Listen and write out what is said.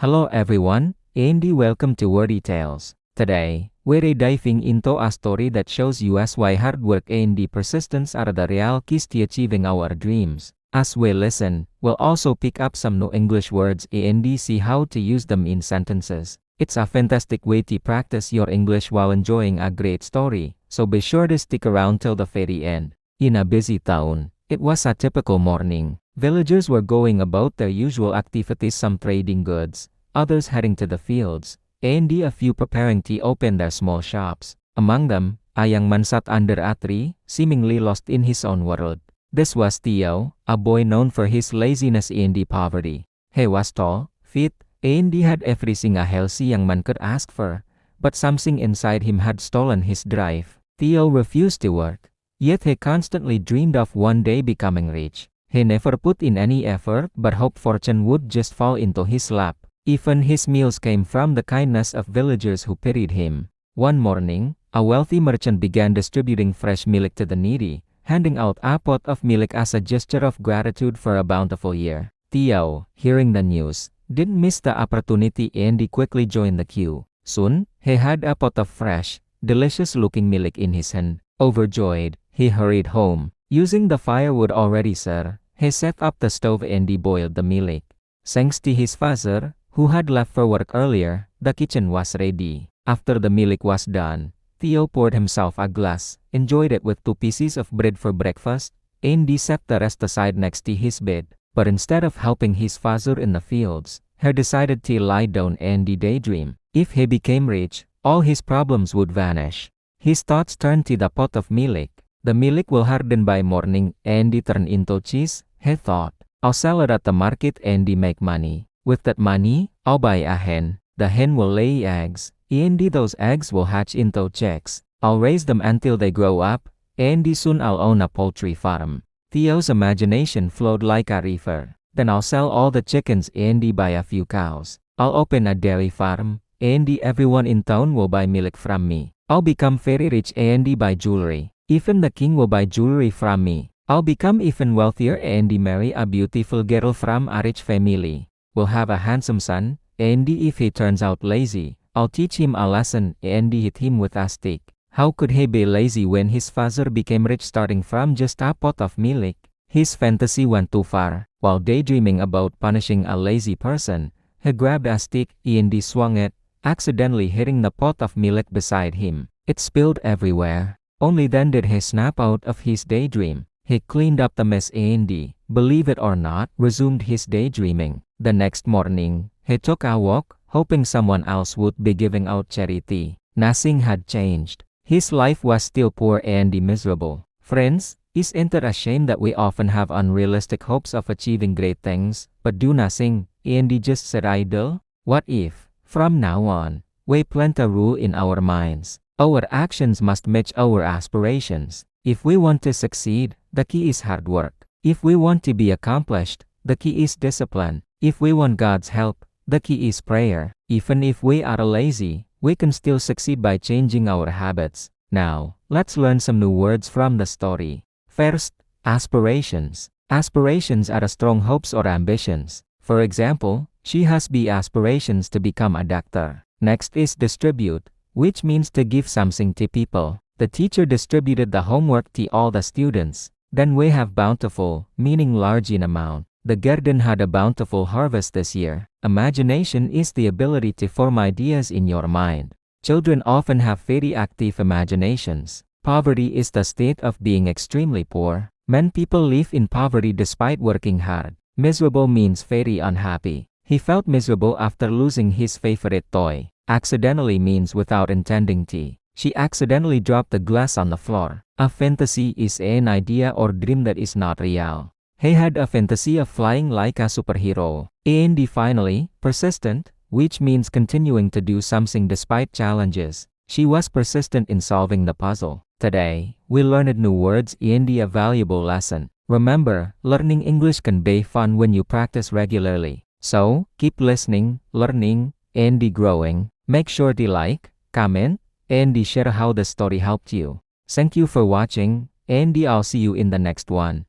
Hello everyone, and welcome to Wordy Tales. Today, we're diving into a story that shows us why hard work and persistence are the real keys to achieving our dreams. As we listen, we'll also pick up some new English words and see how to use them in sentences. It's a fantastic way to practice your English while enjoying a great story, so be sure to stick around till the very end. In a busy town, it was a typical morning. Villagers were going about their usual activities, some trading goods, others heading to the fields, and a few preparing to open their small shops. Among them, a young man sat under a tree, seemingly lost in his own world. This was Theo, a boy known for his laziness and poverty. He was tall, fit, and had everything a healthy young man could ask for, but something inside him had stolen his drive. Theo refused to work, yet he constantly dreamed of one day becoming rich. He never put in any effort but hoped fortune would just fall into his lap. Even his meals came from the kindness of villagers who pitied him. One morning, a wealthy merchant began distributing fresh milk to the needy, handing out a pot of milk as a gesture of gratitude for a bountiful year. Theo, hearing the news, didn't miss the opportunity and he quickly joined the queue. Soon, he had a pot of fresh, delicious-looking milk in his hand. Overjoyed, he hurried home. Using the firewood already there, he set up the stove and boiled the milk. Thanks to his father, who had left for work earlier, the kitchen was ready. After the milk was done, Theo poured himself a glass, enjoyed it with 2 pieces of bread for breakfast, and set the rest aside next to his bed. But instead of helping his father in the fields, he decided to lie down and daydream. If he became rich, all his problems would vanish. His thoughts turned to the pot of milk. The milk will harden by morning and turn into cheese, he thought. I'll sell it at the market and make money. With that money, I'll buy a hen. The hen will lay eggs, and those eggs will hatch into chicks. I'll raise them until they grow up, and soon I'll own a poultry farm. Theo's imagination flowed like a river. Then I'll sell all the chickens and buy a few cows. I'll open a dairy farm, and everyone in town will buy milk from me. I'll become very rich and buy jewelry. Even the king will buy jewelry from me. I'll become even wealthier and marry a beautiful girl from a rich family. We'll have a handsome son, and if he turns out lazy, I'll teach him a lesson and hit him with a stick. How could he be lazy when his father became rich starting from just a pot of milk? His fantasy went too far. While daydreaming about punishing a lazy person, he grabbed a stick and swung it, accidentally hitting the pot of milk beside him. It spilled everywhere. Only then did he snap out of his daydream. He cleaned up the mess and, believe it or not, resumed his daydreaming. The next morning, he took a walk, hoping someone else would be giving out charity. Nothing had changed. His life was still poor and miserable. Friends, isn't it a shame that we often have unrealistic hopes of achieving great things, but do nothing, and just sit idle? What if, from now on, we plant a rule in our minds? Our actions must match our aspirations. If we want to succeed, the key is hard work. If we want to be accomplished, the key is discipline. If we want God's help, the key is prayer. Even if we are lazy, we can still succeed by changing our habits. Now, let's learn some new words from the story. First, aspirations. Aspirations are strong hopes or ambitions. For example, she has big aspirations to become a doctor. Next is distribute, which means to give something to people. The teacher distributed the homework to all the students. Then we have bountiful, meaning large in amount. The garden had a bountiful harvest this year. Imagination is the ability to form ideas in your mind. Children often have very active imaginations. Poverty is the state of being extremely poor. Many people live in poverty despite working hard. Miserable means very unhappy. He felt miserable after losing his favorite toy. Accidentally means without intending to. She accidentally dropped the glass on the floor. A fantasy is an idea or dream that is not real. He had a fantasy of flying like a superhero. And finally, persistent, which means continuing to do something despite challenges. She was persistent in solving the puzzle. Today, we learned new words and a valuable lesson. Remember, learning English can be fun when you practice regularly. So, keep listening, learning, and growing. Make sure to like, comment, and share how the story helped you. Thank you for watching, and I'll see you in the next one.